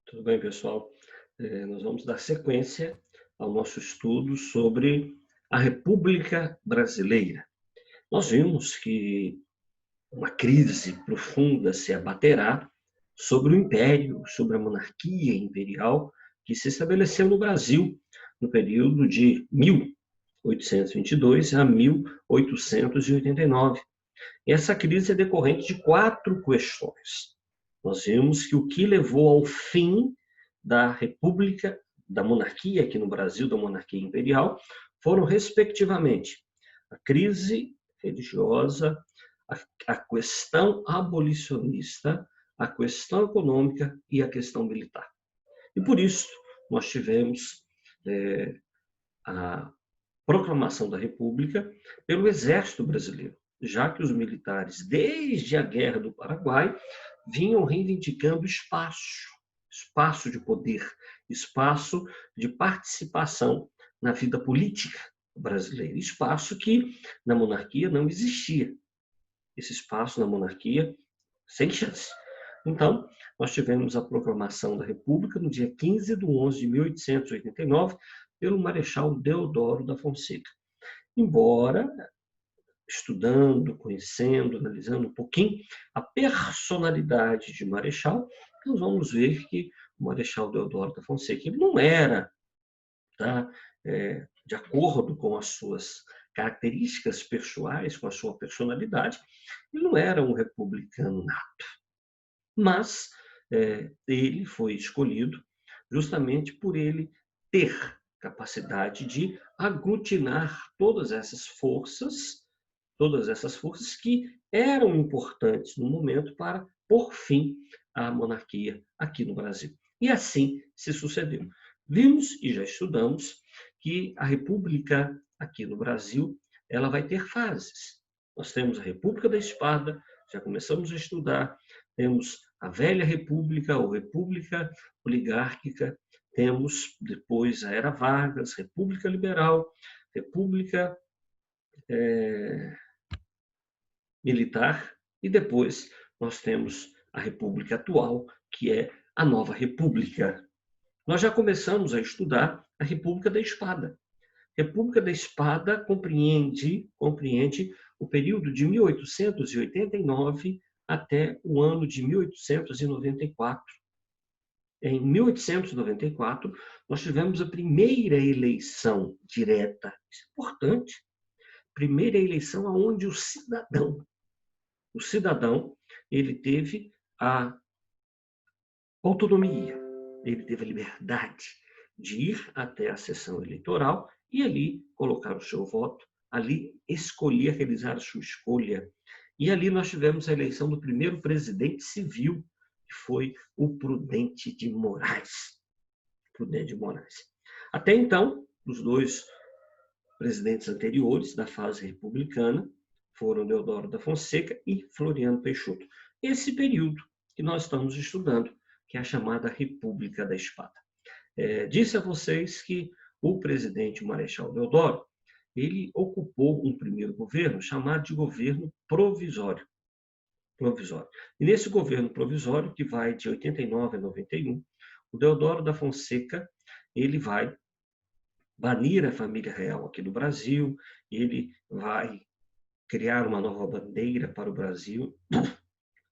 Tudo bem, pessoal? Nós vamos dar sequência ao nosso estudo sobre a República Brasileira. Nós vimos que uma crise profunda se abaterá sobre o Império, sobre a monarquia imperial que se estabeleceu no Brasil no período de 1822 a 1889. E essa crise é decorrente de quatro questões. Nós vimos que o que levou ao fim da República, da monarquia aqui no Brasil, da monarquia imperial, foram, respectivamente, a crise religiosa, a questão abolicionista, a questão econômica e a questão militar. E por isso nós tivemos a proclamação da República pelo Exército Brasileiro, já que os militares, desde a Guerra do Paraguai, vinham reivindicando espaço de poder, espaço de participação na vida política brasileira, espaço que na monarquia não existia. Esse espaço na monarquia, sem chance. Então, nós tivemos a proclamação da República no dia 15 de 11 de 1889, pelo Marechal Deodoro da Fonseca. Embora, estudando, conhecendo, analisando um pouquinho a personalidade de Marechal, nós vamos ver que o Marechal Deodoro da Fonseca ele não era, de acordo com as suas características pessoais, com a sua personalidade, ele não era um republicano nato. Mas ele foi escolhido justamente por ele ter capacidade de aglutinar todas essas forças que eram importantes no momento para pôr fim à monarquia aqui no Brasil. E assim se sucedeu. Vimos e já estudamos que a República aqui no Brasil ela vai ter fases. Nós temos a República da Espada, já começamos a estudar, temos a Velha República ou República Oligárquica, temos depois a Era Vargas, República Liberal, República Militar e depois nós temos a República atual, que é a Nova República. Nós já começamos a estudar a República da Espada. A República da Espada compreende o período de 1889 até o ano de 1894. Em 1894, nós tivemos a primeira eleição direta, isso é importante, primeira eleição onde o cidadão, ele teve a autonomia, ele teve a liberdade de ir até a sessão eleitoral e ali colocar o seu voto, ali escolher, realizar a sua escolha. E ali nós tivemos a eleição do primeiro presidente civil, que foi o Prudente de Moraes. Até então, os dois presidentes anteriores da fase republicana foram Deodoro da Fonseca e Floriano Peixoto. Esse período que nós estamos estudando, que é a chamada República da Espada. Disse a vocês que o presidente Marechal Deodoro, ele ocupou um primeiro governo chamado de governo provisório. E nesse governo provisório, que vai de 89 a 91, o Deodoro da Fonseca, ele vai banir a família real aqui do Brasil, ele vai criar uma nova bandeira para o Brasil.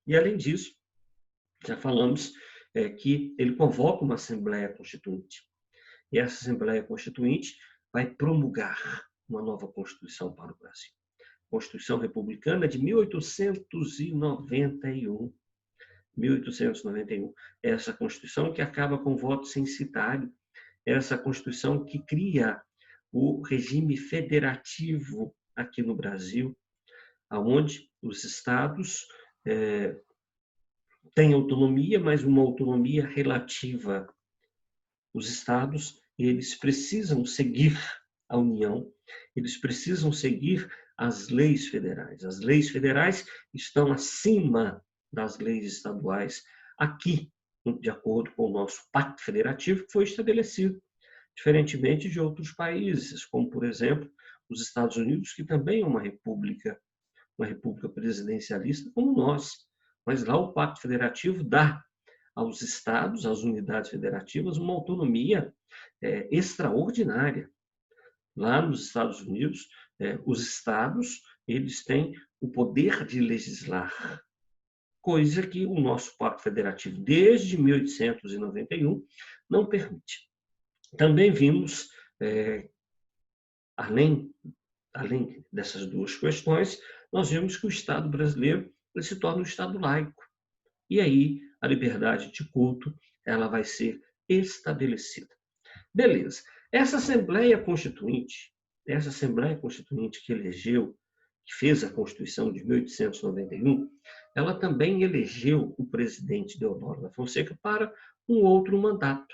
E, além disso, já falamos que ele convoca uma Assembleia Constituinte. E essa Assembleia Constituinte vai promulgar uma nova Constituição para o Brasil. Constituição Republicana de 1891. 1891. Essa Constituição que acaba com o voto censitário, essa Constituição que cria o regime federativo aqui no Brasil, onde os estados têm autonomia, mas uma autonomia relativa. Os estados, eles precisam seguir a União, eles precisam seguir as leis federais. As leis federais estão acima das leis estaduais aqui, de acordo com o nosso pacto federativo que foi estabelecido, diferentemente de outros países, como, por exemplo, os Estados Unidos, que também é uma república presidencialista como nós. Mas lá o pacto federativo dá aos estados, às unidades federativas, uma autonomia extraordinária. Lá nos Estados Unidos, os estados eles têm o poder de legislar, coisa que o nosso Pacto Federativo, desde 1891, não permite. Também vimos, além dessas duas questões, nós vimos que o Estado brasileiro ele se torna um Estado laico. E aí a liberdade de culto ela vai ser estabelecida. Beleza. Essa Assembleia Constituinte que elegeu, que fez a Constituição de 1891, ela também elegeu o presidente Deodoro da Fonseca para um outro mandato,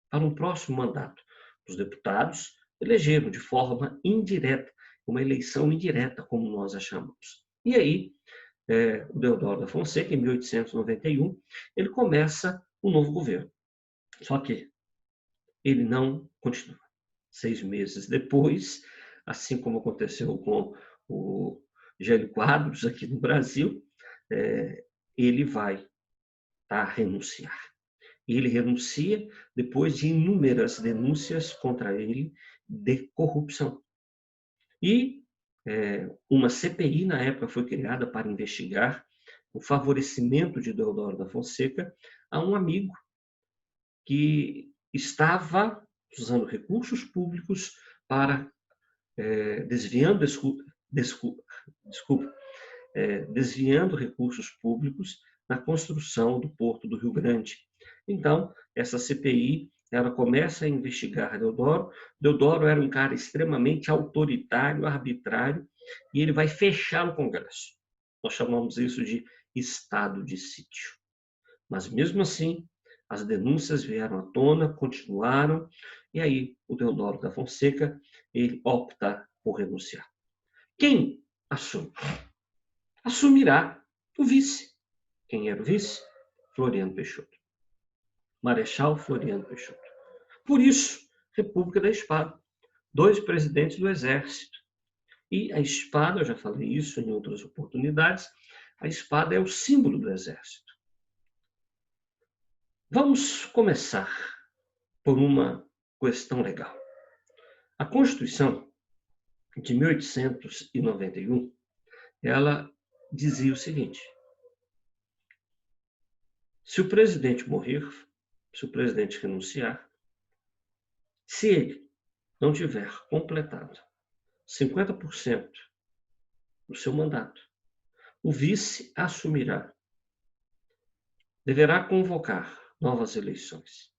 para um próximo mandato. Os deputados elegeram de forma indireta, uma eleição indireta, como nós a chamamos. E aí, o Deodoro da Fonseca, em 1891, ele começa um novo governo. Só que ele não continua. 6 meses depois, assim como aconteceu com o Jânio Quadros aqui no Brasil, ele vai renunciar. Ele renuncia depois de inúmeras denúncias contra ele de corrupção. E uma CPI, na época, foi criada para investigar o favorecimento de Deodoro da Fonseca a um amigo que estava usando recursos públicos para desviando recursos públicos na construção do Porto do Rio Grande. Então, essa CPI ela começa a investigar Deodoro. Deodoro era um cara extremamente autoritário, arbitrário, e ele vai fechar o Congresso. Nós chamamos isso de estado de sítio. Mas, mesmo assim, as denúncias vieram à tona, continuaram, e aí o Deodoro da Fonseca ele opta por renunciar. Quem assume? Assumirá o vice. Quem era o vice? Floriano Peixoto. Marechal Floriano Peixoto. Por isso, República da Espada. 2 presidentes do Exército. E a espada, eu já falei isso em outras oportunidades, a espada é o símbolo do Exército. Vamos começar por uma questão legal. A Constituição de 1891, ela dizia o seguinte: se o presidente morrer, se o presidente renunciar, se ele não tiver completado 50% do seu mandato, o vice assumirá. Deverá convocar novas eleições.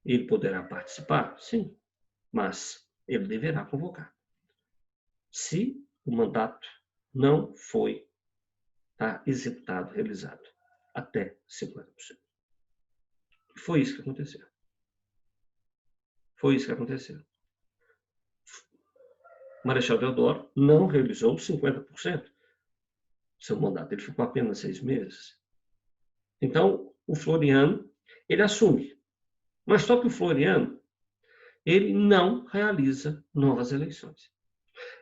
Ele poderá participar? Sim, mas ele deverá convocar. Se o mandato não foi executado, realizado, até 50%. Foi isso que aconteceu. Marechal Deodoro não realizou 50% do seu mandato. Ele ficou apenas 6 meses. Então, o Floriano, ele assume. Mas só que o Floriano, ele não realiza novas eleições.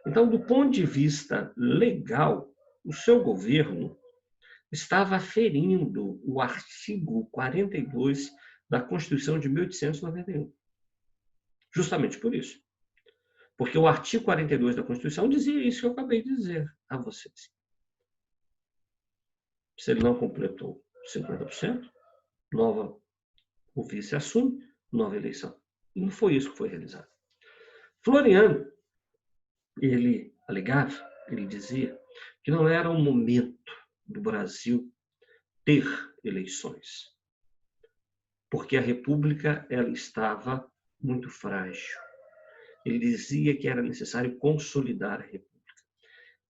Então, do ponto de vista legal, o seu governo estava ferindo o artigo 42 da Constituição de 1891. Justamente por isso. Porque o artigo 42 da Constituição dizia isso que eu acabei de dizer a vocês. Se ele não completou 50%, o vice assume, nova eleição. E não foi isso que foi realizado. Floriano, ele alegava, ele dizia que não era o momento do Brasil ter eleições, porque a República ela estava muito frágil. Ele dizia que era necessário consolidar a República.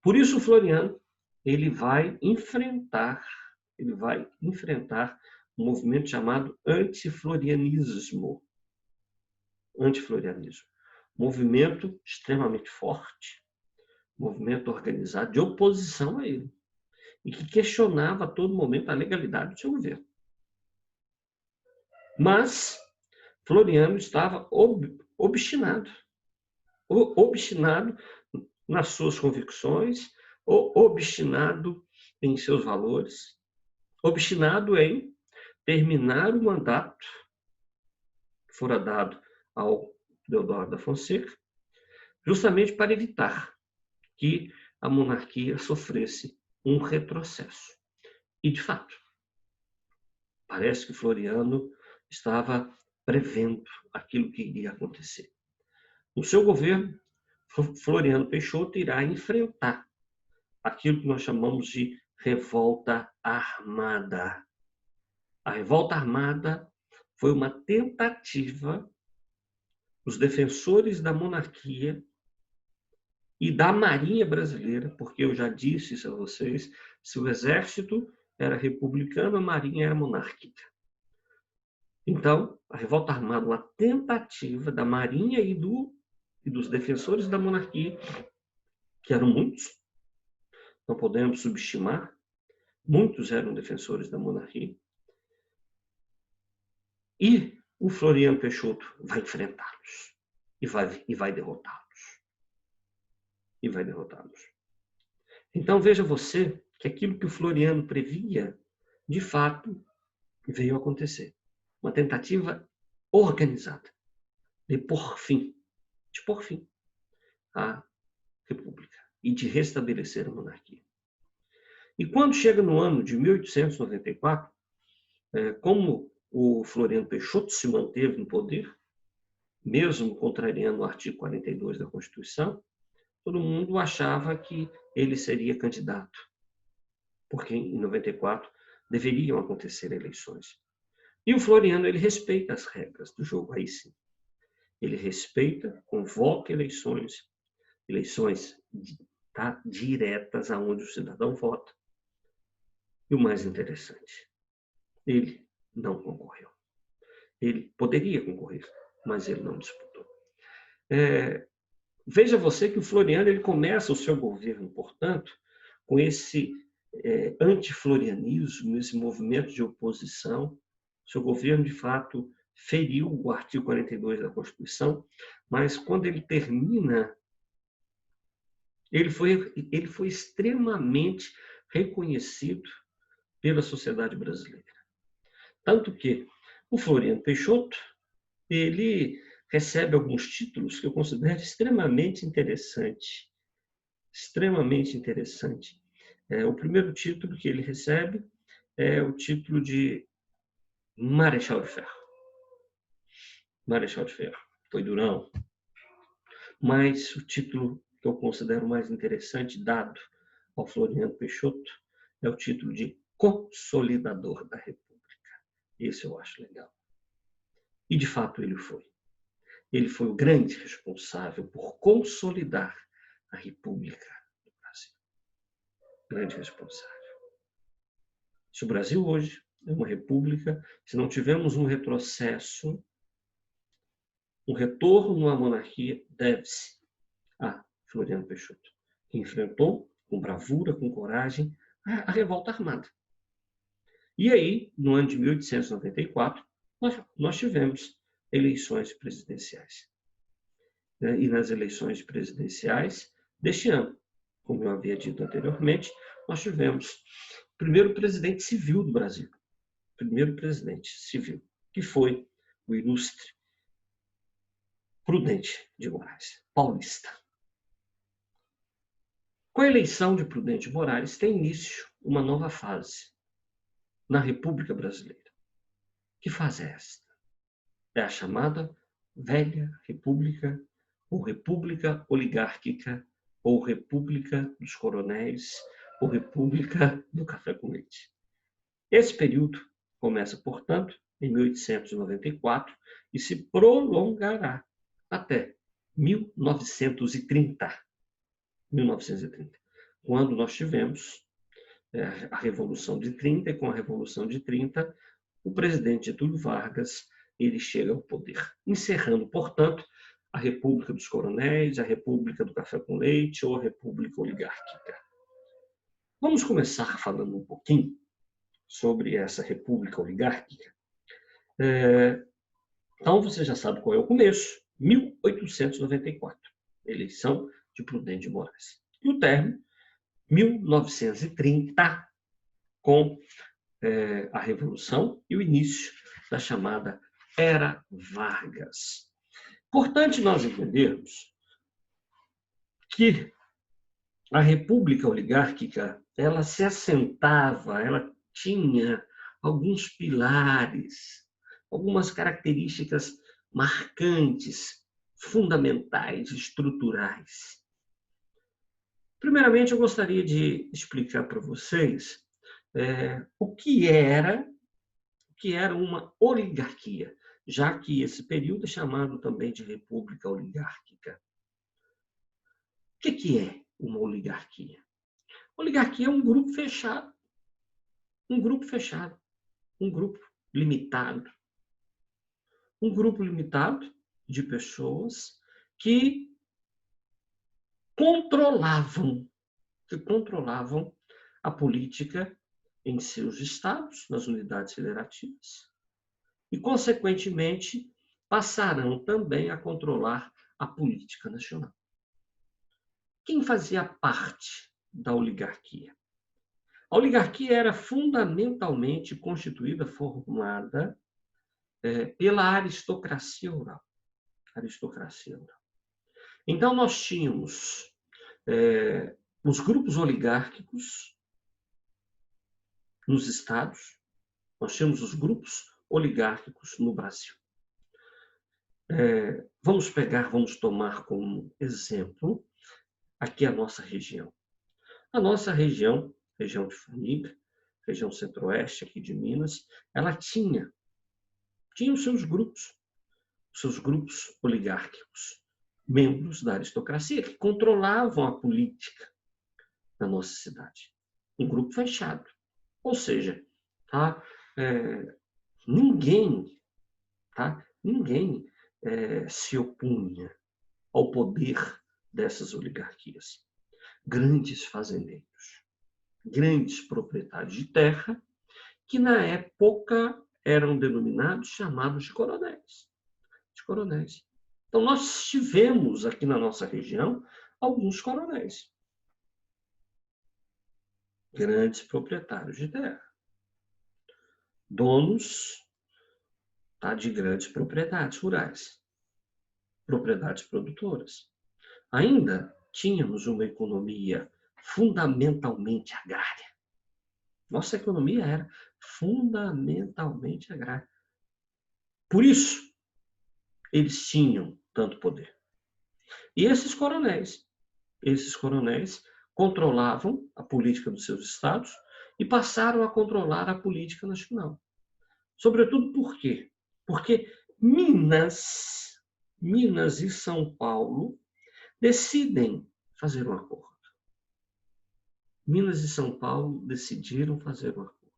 Por isso, Floriano ele vai enfrentar um movimento chamado antiflorianismo. Movimento extremamente forte, movimento organizado de oposição a ele, e que questionava a todo momento a legalidade do seu governo. Mas Floriano estava obstinado nas suas convicções, obstinado em seus valores, obstinado em terminar o mandato que fora dado ao Deodoro da Fonseca, justamente para evitar que a monarquia sofresse um retrocesso. E, de fato, parece que Floriano estava prevendo aquilo que iria acontecer. No seu governo, Floriano Peixoto irá enfrentar aquilo que nós chamamos de revolta armada. A revolta armada foi uma tentativa dos defensores da monarquia e da Marinha Brasileira, porque eu já disse isso a vocês, se o exército era republicano, a Marinha era monárquica. Então, a revolta armada, uma tentativa da Marinha e dos defensores da monarquia, que eram muitos, não podemos subestimar, muitos eram defensores da monarquia, e o Floriano Peixoto vai enfrentá-los e vai derrotá-los. E vai derrotá-los. Então, veja você que aquilo que o Floriano previa, de fato, veio a acontecer. Uma tentativa organizada de pôr fim à República e de restabelecer a monarquia. E quando chega no ano de 1894, como o Floriano Peixoto se manteve no poder, mesmo contrariando o artigo 42 da Constituição, todo mundo achava que ele seria candidato, porque em 94 deveriam acontecer eleições. E o Floriano, ele respeita as regras do jogo, aí sim. Ele respeita, convoca eleições diretas aonde o cidadão vota. E o mais interessante, ele não concorreu. Ele poderia concorrer, mas ele não disputou. Veja você que o Floriano ele começa o seu governo, portanto, com esse antiflorianismo, esse movimento de oposição. Seu governo, de fato, feriu o artigo 42 da Constituição, mas quando ele termina, ele foi extremamente reconhecido pela sociedade brasileira. Tanto que o Floriano Peixoto, ele recebe alguns títulos que eu considero extremamente interessante. Extremamente interessante. O primeiro título que ele recebe é o título de Marechal de Ferro. Marechal de Ferro. Foi durão. Mas o título que eu considero mais interessante, dado ao Floriano Peixoto, é o título de Consolidador da República. Esse eu acho legal. E, de fato, ele foi. Ele foi o grande responsável por consolidar a República do Brasil. Grande responsável. Se o Brasil hoje é uma república, se não tivermos um retrocesso, um retorno à monarquia, deve-se a Floriano Peixoto, que enfrentou com bravura, com coragem, a revolta armada. E aí, no ano de 1894, nós tivemos eleições presidenciais. E nas eleições presidenciais deste ano, como eu havia dito anteriormente, nós tivemos o primeiro presidente civil do Brasil. Primeiro presidente civil, que foi o ilustre Prudente de Moraes, paulista. Com a eleição de Prudente de Moraes, tem início uma nova fase na República Brasileira. Que fase é esta? É a chamada Velha República, ou República Oligárquica, ou República dos Coronéis, ou República do Café com Leite. Esse período começa, portanto, em 1894 e se prolongará até 1930, quando nós tivemos a Revolução de 30, e com a Revolução de 30, o presidente Getúlio Vargas ele chega ao poder, encerrando, portanto, a República dos Coronéis, a República do Café com Leite ou a República Oligárquica. Vamos começar falando um pouquinho sobre essa República Oligárquica. Então, você já sabe qual é o começo, 1894, eleição de Prudente de Moraes. E o término, 1930, com a Revolução e o início da chamada Era Vargas. Importante nós entendermos que a República Oligárquica, ela se assentava, ela tinha alguns pilares, algumas características marcantes, fundamentais, estruturais. Primeiramente, eu gostaria de explicar para vocês o que era uma oligarquia, já que esse período é chamado também de República Oligárquica. O que é uma oligarquia? Oligarquia é um grupo fechado, um grupo limitado, um grupo limitado de pessoas que controlavam a política em seus estados, nas unidades federativas, e, consequentemente, passarão também a controlar a política nacional. Quem fazia parte da oligarquia? A oligarquia era fundamentalmente constituída, formada pela aristocracia oral. Então, nós tínhamos os grupos oligárquicos nos estados, nós tínhamos os grupos oligárquicos no Brasil. Vamos tomar como exemplo aqui a nossa região. A nossa região de Formiga, região centro-oeste aqui de Minas, ela tinha os seus grupos oligárquicos, membros da aristocracia, que controlavam a política na nossa cidade. Um grupo fechado. Ou seja, ninguém se opunha ao poder dessas oligarquias. Grandes fazendeiros, grandes proprietários de terra, que na época eram chamados de coronéis. Então, nós tivemos aqui na nossa região alguns coronéis. Grandes proprietários de terra. Donos de grandes propriedades rurais. Propriedades produtoras. Ainda tínhamos uma economia fundamentalmente agrária. Nossa economia era fundamentalmente agrária. Por isso, eles tinham tanto poder. E esses coronéis controlavam a política dos seus estados e passaram a controlar a política nacional. Sobretudo por quê? Porque Minas e São Paulo decidem fazer um acordo. Minas e São Paulo decidiram fazer um acordo.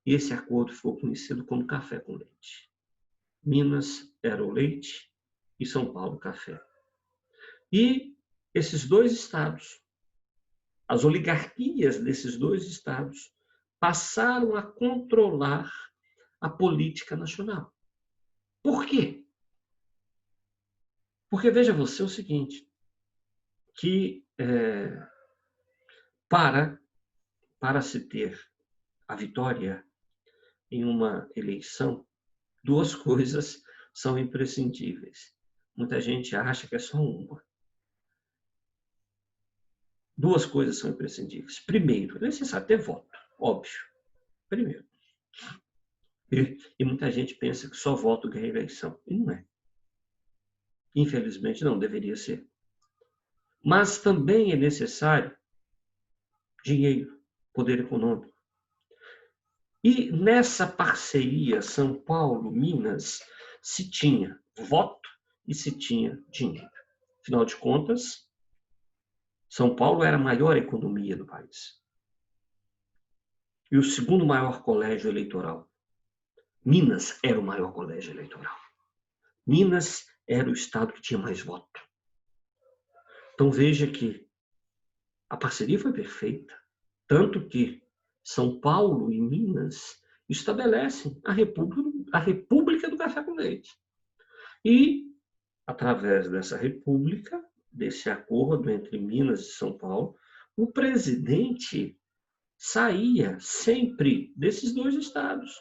E esse acordo ficou conhecido como café com leite. Minas era o leite e São Paulo o café. E esses dois estados, as oligarquias desses dois estados, passaram a controlar a política nacional. Por quê? Porque veja você o seguinte, que para se ter a vitória em uma eleição, duas coisas são imprescindíveis. Muita gente acha que é só uma. Duas coisas são imprescindíveis. Primeiro, é necessário ter voto, óbvio. Primeiro. E muita gente pensa que só voto ganha eleição. E não é. Infelizmente, não deveria ser. Mas também é necessário dinheiro, poder econômico. E nessa parceria São Paulo-Minas se tinha voto e se tinha dinheiro. Afinal de contas, São Paulo era a maior economia do país. E o segundo maior colégio eleitoral. Minas era o maior colégio eleitoral. Minas era o estado que tinha mais voto. Então veja que a parceria foi perfeita. Tanto que São Paulo e Minas estabelecem a República do Café com Leite. E, através dessa república, desse acordo entre Minas e São Paulo, o presidente saía sempre desses dois estados.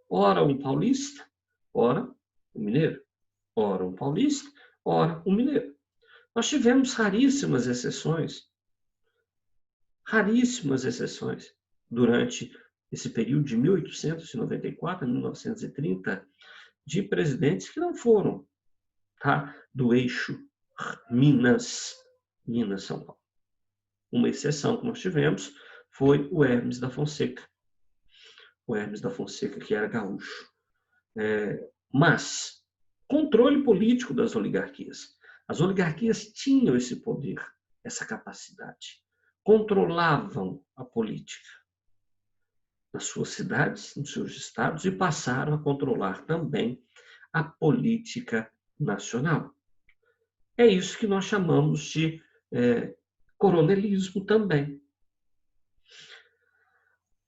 Ora um paulista, ora um mineiro. Ora um paulista, ora um mineiro. Nós tivemos raríssimas exceções, durante esse período de 1894 a 1930, de presidentes que não foram, tá, do eixo Minas-São Paulo. Uma exceção que nós tivemos foi o Hermes da Fonseca. O Hermes da Fonseca, que era gaúcho. Mas, controle político das oligarquias. As oligarquias tinham esse poder, essa capacidade. Controlavam a política nas suas cidades, nos seus estados, e passaram a controlar também a política nacional. É isso que nós chamamos de coronelismo também.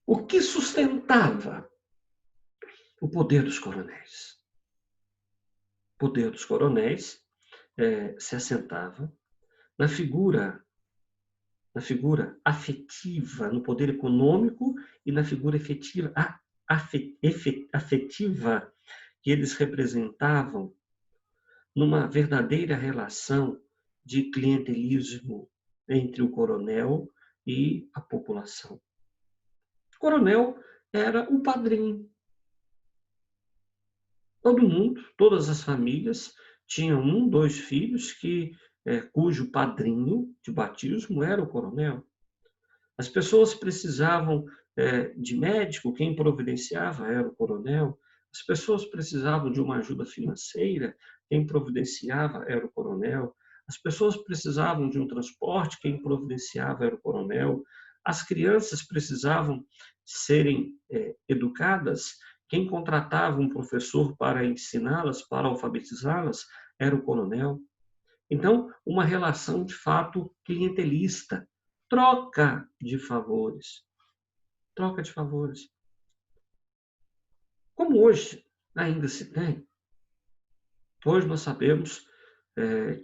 O que sustentava o poder dos coronéis? O poder dos coronéis se assentava na figura afetiva, no poder econômico e na figura afetiva que eles representavam numa verdadeira relação de clientelismo entre o coronel e a população. O coronel era o padrinho. Todo mundo, todas as famílias, tinham 1, 2 filhos cujo padrinho de batismo era o coronel. As pessoas precisavam de médico, quem providenciava era o coronel. As pessoas precisavam de uma ajuda financeira, quem providenciava era o coronel. As pessoas precisavam de um transporte, quem providenciava era o coronel. As crianças precisavam serem educadas, quem contratava um professor para ensiná-las, para alfabetizá-las, era o coronel. Então, uma relação de fato clientelista, troca de favores. Troca de favores. Como hoje ainda se tem, hoje nós sabemos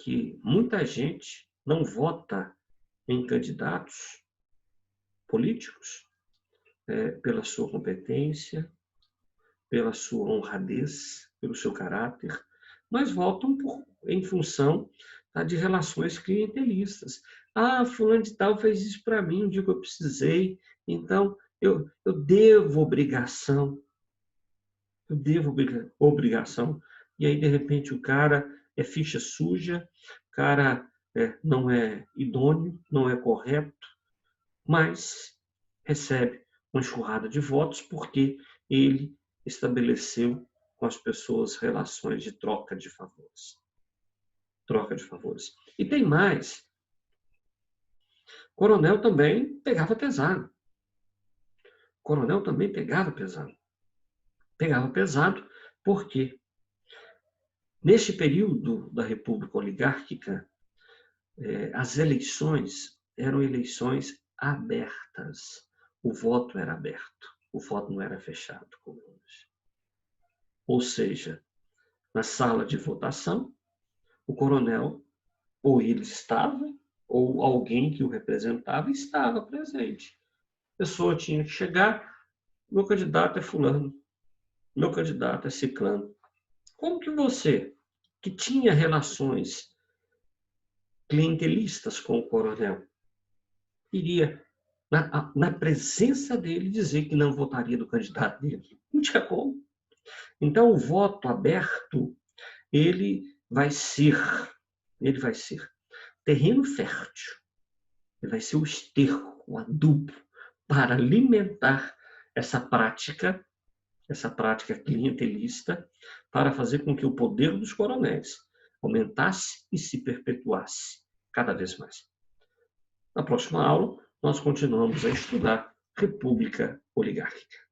que muita gente não vota em candidatos políticos pela sua competência, pela sua honradez, pelo seu caráter, mas votam em função de relações clientelistas. Ah, fulano de tal fez isso para mim, um dia que eu precisei, então eu devo obrigação. Eu devo obrigação. E aí, de repente, o cara é ficha suja, o cara não é idôneo, não é correto, mas recebe uma enxurrada de votos porque ele estabeleceu com as pessoas relações de troca de favores. Troca de favores. E tem mais. Coronel também pegava pesado. Coronel também pegava pesado. Pegava pesado porque, neste período da República Oligárquica, as eleições eram eleições abertas. O voto era aberto. O voto não era fechado, como hoje. Ou seja, na sala de votação, o coronel, ou ele estava, ou alguém que o representava estava presente. A pessoa tinha que chegar, meu candidato é fulano, meu candidato é ciclano. Como que você, que tinha relações clientelistas com o coronel, iria, na presença dele, dizer que não votaria do candidato dele? Não tinha como. Então, o voto aberto, ele vai ser terreno fértil, ele vai ser o esterco, o adubo, para alimentar essa prática clientelista, para fazer com que o poder dos coronéis aumentasse e se perpetuasse cada vez mais. Na próxima aula, nós continuamos a estudar República Oligárquica.